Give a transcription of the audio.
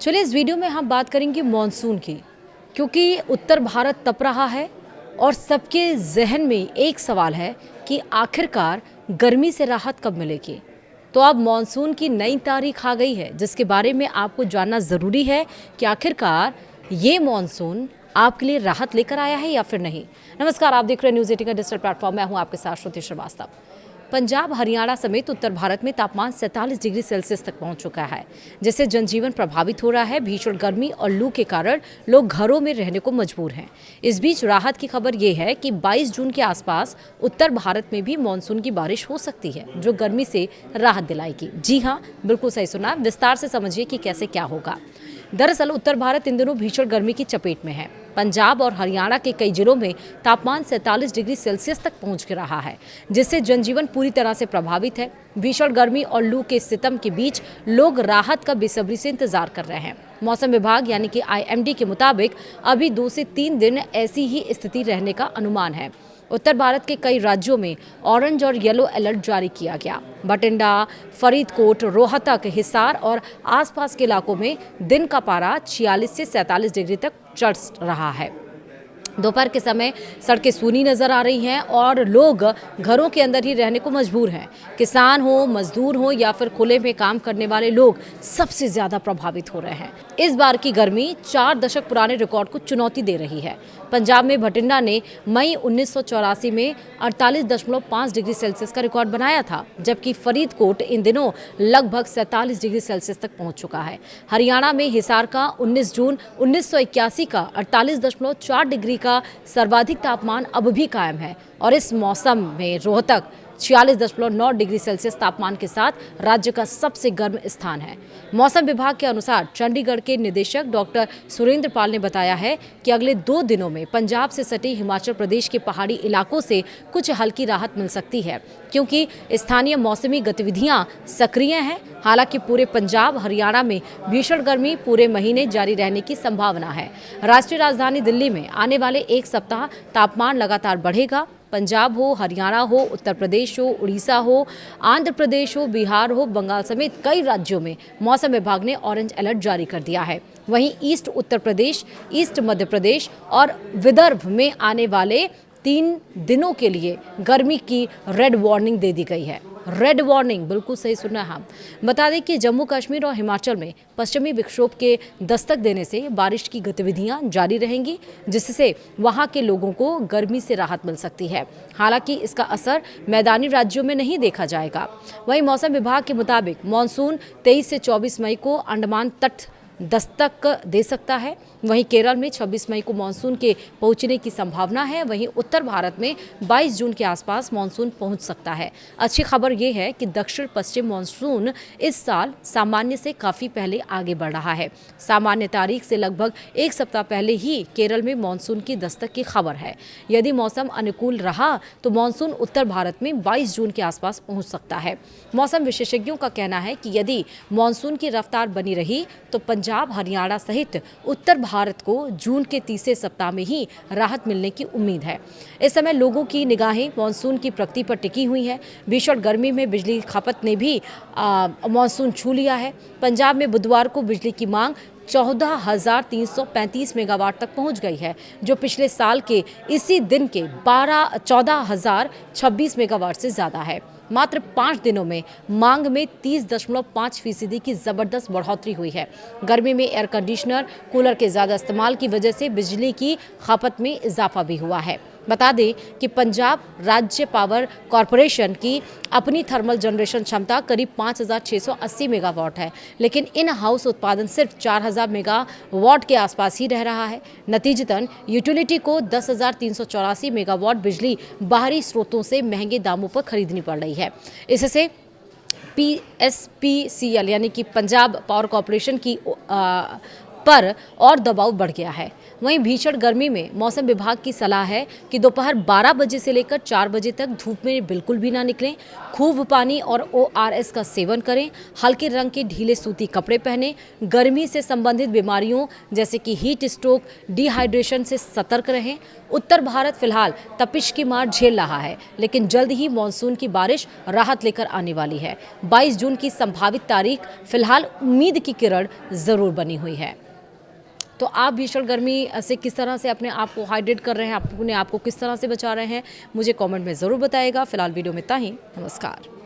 चलिए इस वीडियो में हम बात करेंगे मॉनसून की, क्योंकि उत्तर भारत तप रहा है और सबके जहन में एक सवाल है कि आखिरकार गर्मी से राहत कब मिलेगी। तो अब मॉनसून की नई तारीख आ गई है, जिसके बारे में आपको जानना ज़रूरी है कि आखिरकार ये मॉनसून आपके लिए राहत लेकर आया है या फिर नहीं। नमस्कार, आप देख रहे हैं न्यूज़ 18 का डिजिटल प्लेटफॉर्म। मैं हूँ आपके साथ श्रुति श्रीवास्तव। पंजाब, हरियाणा समेत उत्तर भारत में तापमान 47 डिग्री सेल्सियस तक पहुंच चुका है, जिससे जनजीवन प्रभावित हो रहा है। भीषण गर्मी और लू के कारण लोग घरों में रहने को मजबूर हैं। इस बीच राहत की खबर ये है कि 22 जून के आसपास उत्तर भारत में भी मानसून की बारिश हो सकती है, जो गर्मी से राहत दिलाएगी। जी हाँ, बिल्कुल सही सुना। विस्तार से समझिए कि कैसे क्या होगा। दरअसल उत्तर भारत इन दिनों भीषण गर्मी की चपेट में है। पंजाब और हरियाणा के कई जिलों में तापमान 47 डिग्री सेल्सियस तक पहुंच रहा है, जिससे जनजीवन पूरी तरह से प्रभावित है। भीषण गर्मी और लू के सितम के बीच लोग राहत का बेसब्री से इंतजार कर रहे हैं। मौसम विभाग यानी कि IMD के मुताबिक अभी 2 से 3 दिन ऐसी ही स्थिति रहने का अनुमान है। उत्तर भारत के कई राज्यों में ऑरेंज और येलो अलर्ट जारी किया गया। बठिंडा, फरीदकोट, रोहतक, हिसार और आसपास के इलाकों में दिन का पारा 46 से 47 डिग्री तक चढ़ रहा है। दोपहर के समय सड़कें सूनी नजर आ रही हैं और लोग घरों के अंदर ही रहने को मजबूर हैं। किसान हो, मजदूर हो या फिर खुले में काम करने वाले लोग सबसे ज्यादा प्रभावित हो रहे हैं। इस बार की गर्मी 4 दशक पुराने रिकॉर्ड को चुनौती दे रही है। पंजाब में बठिंडा ने मई 1984 में 48.5 डिग्री सेल्सियस का रिकॉर्ड बनाया था, जबकि फरीदकोट इन दिनों लगभग 47 डिग्री सेल्सियस तक पहुंच चुका है। हरियाणा में हिसार का 19 जून 1981 का 48.4 डिग्री का सर्वाधिक तापमान अब भी कायम है और इस मौसम में रोहतक 46.9 डिग्री सेल्सियस तापमान के साथ राज्य का सबसे गर्म स्थान है। मौसम विभाग के अनुसार चंडीगढ़ के निदेशक डॉक्टर सुरेंद्र पाल ने बताया है कि अगले 2 दिनों में पंजाब से सटे हिमाचल प्रदेश के पहाड़ी इलाकों से कुछ हल्की राहत मिल सकती है, क्योंकि स्थानीय मौसमी गतिविधियां सक्रिय हैं। हालांकि पूरे पंजाब, हरियाणा में भीषण गर्मी पूरे महीने जारी रहने की संभावना है। राष्ट्रीय राजधानी दिल्ली में आने वाले 1 सप्ताह तापमान लगातार बढ़ेगा। पंजाब हो, हरियाणा हो, उत्तर प्रदेश हो, उड़ीसा हो, आंध्र प्रदेश हो, बिहार हो, बंगाल समेत कई राज्यों में मौसम विभाग ने ऑरेंज अलर्ट जारी कर दिया है। वहीं ईस्ट उत्तर प्रदेश, ईस्ट मध्य प्रदेश और विदर्भ में आने वाले 3 दिनों के लिए गर्मी की रेड वार्निंग दे दी गई है। रेड वार्निंग, बिल्कुल सही सुना है। हम बता दें कि जम्मू कश्मीर और हिमाचल में पश्चिमी विक्षोभ के दस्तक देने से बारिश की गतिविधियां जारी रहेंगी, जिससे वहां के लोगों को गर्मी से राहत मिल सकती है। हालांकि इसका असर मैदानी राज्यों में नहीं देखा जाएगा। वहीं मौसम विभाग के मुताबिक मानसून 23 से 24 मई को अंडमान तट दस्तक दे सकता है। वहीं केरल में 26 मई को मानसून के पहुंचने की संभावना है। वहीं उत्तर भारत में 22 जून के आसपास मानसून पहुंच सकता है। अच्छी खबर यह है कि दक्षिण पश्चिम मानसून इस साल सामान्य से काफ़ी पहले आगे बढ़ रहा है। सामान्य तारीख से लगभग 1 सप्ताह पहले ही केरल में मानसून की दस्तक की खबर है। यदि मौसम अनुकूल रहा तो मानसून उत्तर भारत में 22 जून के आसपास पहुँच सकता है। मौसम विशेषज्ञों का कहना है कि यदि मानसून की रफ्तार बनी रही तो पंजाब, हरियाणा सहित उत्तर भारत को जून के तीसरे सप्ताह में ही राहत मिलने की उम्मीद है। इस समय लोगों की निगाहें मानसून की प्रगति पर टिकी हुई हैं। भीषण गर्मी में बिजली खपत ने भी मानसून छू लिया है। पंजाब में बुधवार को बिजली की मांग 14,335 मेगावाट तक पहुंच गई है, जो पिछले साल के इसी दिन के 14,026 मेगावाट से ज़्यादा है। मात्र 5 दिनों में मांग में 30.5% की ज़बरदस्त बढ़ोतरी हुई है। गर्मी में एयर कंडीशनर, कूलर के ज़्यादा इस्तेमाल की वजह से बिजली की खपत में इजाफा भी हुआ है। बता दें कि पंजाब राज्य पावर कॉरपोरेशन की अपनी थर्मल जनरेशन क्षमता करीब 5,680 मेगावाट है, लेकिन इन हाउस उत्पादन सिर्फ 4,000 मेगावाट के आसपास ही रह रहा है। नतीजतन यूटिलिटी को 10,384 मेगावाट बिजली बाहरी स्रोतों से महंगे दामों पर खरीदनी पड़ रही है। इससे PSPCL यानी कि पंजाब पावर कॉरपोरेशन की पर और दबाव बढ़ गया है। वहीं भीषण गर्मी में मौसम विभाग की सलाह है कि दोपहर 12 बजे से लेकर 4 बजे तक धूप में बिल्कुल भी ना निकलें। खूब पानी और ORS का सेवन करें। हल्के रंग के ढीले सूती कपड़े पहनें। गर्मी से संबंधित बीमारियों जैसे कि हीट स्ट्रोक, डिहाइड्रेशन से सतर्क रहें। उत्तर भारत फिलहाल तपिश की मार झेल रहा है, लेकिन जल्द ही मानसून की बारिश राहत लेकर आने वाली है। 22 जून की संभावित तारीख फिलहाल उम्मीद की किरण जरूर बनी हुई है। तो आप भीषण गर्मी से किस तरह से अपने आप को हाइड्रेट कर रहे हैं, अपने आप को किस तरह से बचा रहे हैं, मुझे कमेंट में ज़रूर बताइएगा। फिलहाल वीडियो में इतना ही। नमस्कार।